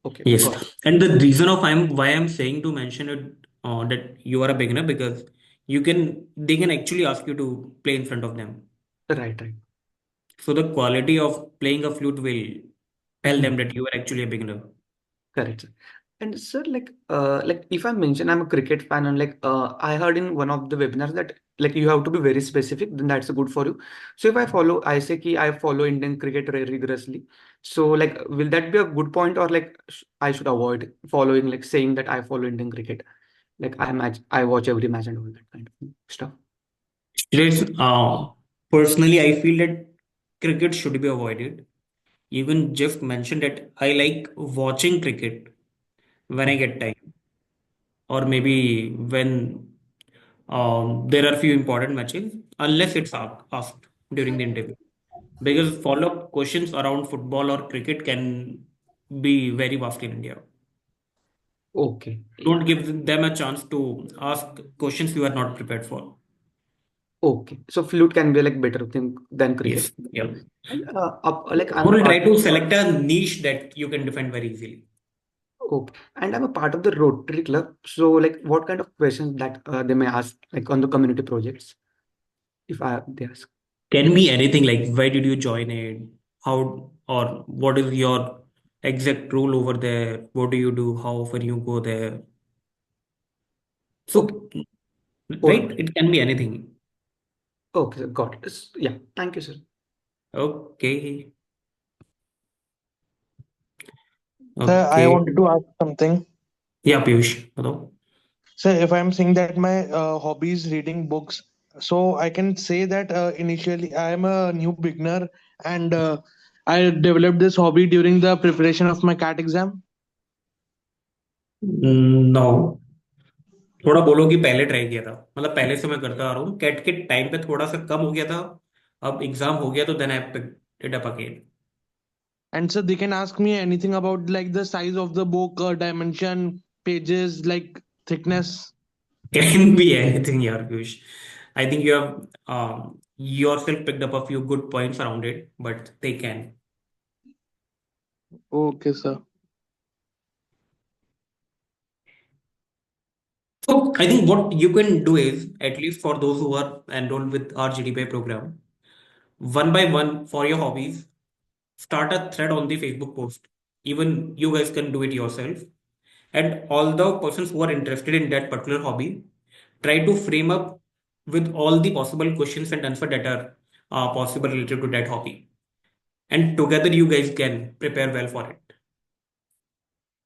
Okay, Yes. got it. And the reason of I'm saying to mention it that you are a beginner because they can actually ask you to play in front of them. Right, right. So the quality of playing a flute will tell them Mhm. that you are actually a beginner. Correct, sir. And sir, like if I mention I'm a cricket fan and like I heard in one of the webinars that like you have to be very specific, then that's good for you. So if I follow, I say ki I follow Indian cricket rigorously. So like, will that be a good point or like I should avoid following like saying that I follow Indian cricket? Like I watch every match and all that kind of stuff. Yes, personally, I feel that cricket should be avoided. You can just mention that I like watching cricket when I Okay. get time, or maybe when there are few important matches, unless it's asked during the interview. Because follow-up questions around football or cricket can be very vast in India. Okay. Yeah. Don't give them a chance to ask questions you are not prepared for. Okay. So flute can be like better thing than Yes. cricket. Yeah. And like I'm a Or try part. to select a niche that you can defend very easily. Okay. And I'm a part of the Rotary Club. So like what kind of questions that they may ask like on the community projects if they ask. Can be anything like why did you join it? How or what is your exact role over there? What do you do? How often you go there? Okay. So, All right, right. it can be anything. Okay, sir. Got it. Yeah. Thank you, sir. Okay. Sir, I Okay. wanted to ask something. Yeah, Piyush. Hello. So if I'm saying that my hobby is reading books, so I can say that initially I am a new beginner and I developed this hobby during the preparation of my CAT exam. No. थोड़ा बोलो कि पहले try किया था मतलब पहले से मैं करता आ रहा हूँ कैट के टाइम पे थोड़ा सा कम हो गया था अब एग्जाम हो गया तो then I picked it up again And so they can ask me anything about like the size of the book, dimension, pages, like thickness. Can be anything यार Piyush I think you have yourself picked up a few good points around it but they can. Okay, sir. So I think what you can do is, at least for those who are enrolled with our GDPI program, one by one for your hobbies, start a thread on the Facebook post. Even you guys can do it yourself. And all the persons who are interested in that particular hobby, try to frame up with all the possible questions and answer that are possible related to that hobby. And together you guys can prepare well for it.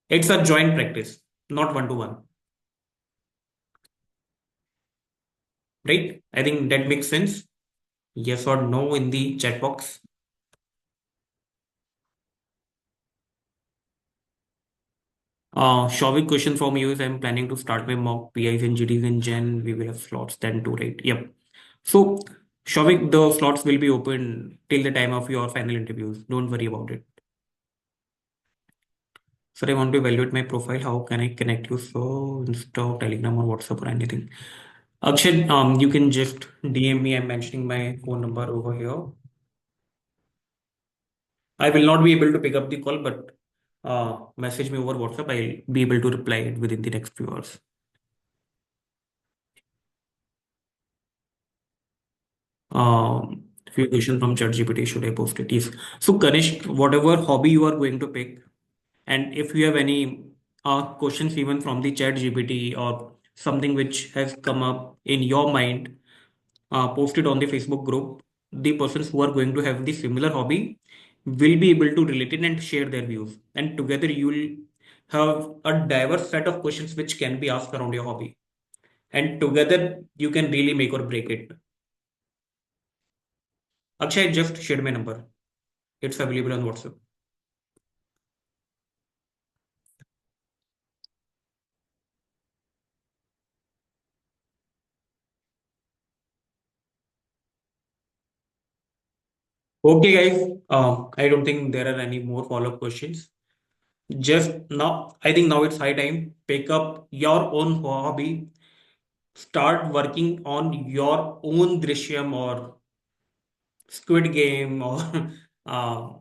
It's a joint practice, not one to one. Right? I think that makes sense. Yes or no in the chat box. Shavik, question from you is I'm planning to start my mock PIs and GDs in Jan. We will have slots then too, right? Yep. So, Shavik, the slots will be open till the time of your final interviews. Don't worry about it. Sir, I want to evaluate my profile. How can I connect you? So, Insta, Telegram, or WhatsApp or anything. Akshay, you can just DM me. I'm mentioning my phone number over here. I will not be able to pick up the call, but message me over WhatsApp. I'll be able to reply it within the next few hours. Few questions from ChatGPT. Should I post it? Yes. So, Kanish, whatever hobby you are going to pick, and if you have any questions even from the ChatGPT or something which has come up in your mind, post it on the Facebook group. The persons who are going to have the similar hobby will be able to relate it and share their views, and together you will have a diverse set of questions which can be asked around your hobby. And together you can really make or break it. Akshay just shared my number. It's available on WhatsApp. Okay, guys. I don't think there are any more follow-up questions. Just now, I think now it's high time. Pick up your own hobby. Start working on your own Drishyam or Squid Game or uh,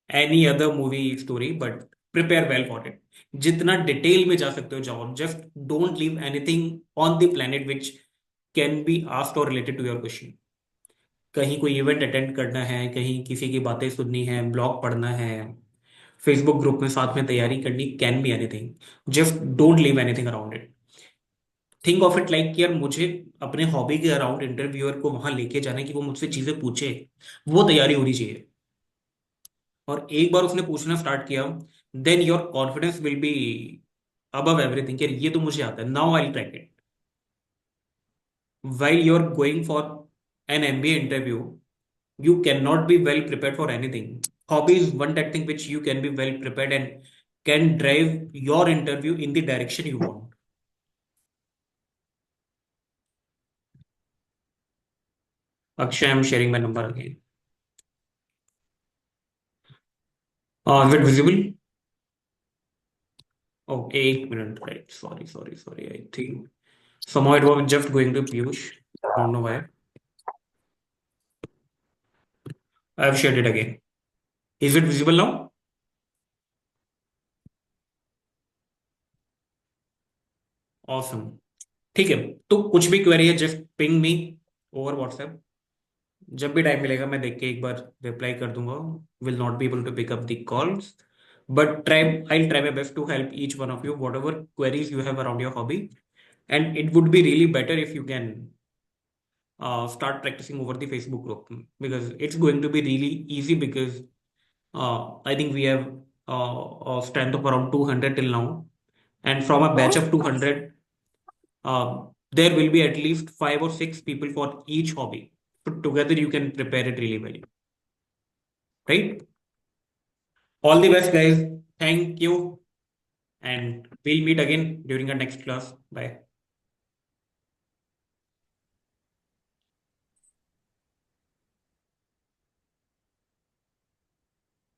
any other movie story, but prepare well for it. जितना detail में जा सकते हो जाओ. Just don't leave anything on the planet which can be asked or related to your question. कहीं कोई event attend करना है, कहीं किसी की बातें सुननी है, ब्लॉग पढ़ना है, फेसबुक ग्रुप में साथ में तैयारी करनी, can be anything. Just don't leave anything around it. Think of it like कि यार मुझे अपने हॉबी के अराउंड इंटरव्यूअर को वहां लेके जाना है कि वो मुझसे चीजें पूछे. वो तैयारी होनी चाहिए. और एक बार उसने पूछना स्टार्ट किया, then your confidence will be above everything. यार ये तो मुझे आता है, now I track it. While you are going for an MBA interview, you cannot be well prepared for anything. Hobby is one that thing which you can be well prepared and can drive your interview in the direction you want. Akshay, I'm sharing my number again. Is it visible? Oh, 8 minutes. Right. Sorry. I think somehow it was just going to Piyush. Don't know why. I have shared it again. Is it visible now? Awesome. ठीक है. तो कुछ भी query है just ping me over WhatsApp. जब भी time मिलेगा मैं देख के एक बार रिप्लाई कर दूंगा. Will not be able to pick up the calls, but I'll try my best to help each one of you whatever queries you have around your hobby. And it would be really better if you can start practicing over the Facebook group, because it's going to be really easy, because I think we have a strength of around 200 till now, and from a batch of 200 there will be at least 5 or 6 people for each hobby. So together you can prepare it really well, right? All the best, guys. Thank you, and we'll meet again during our next class. Bye.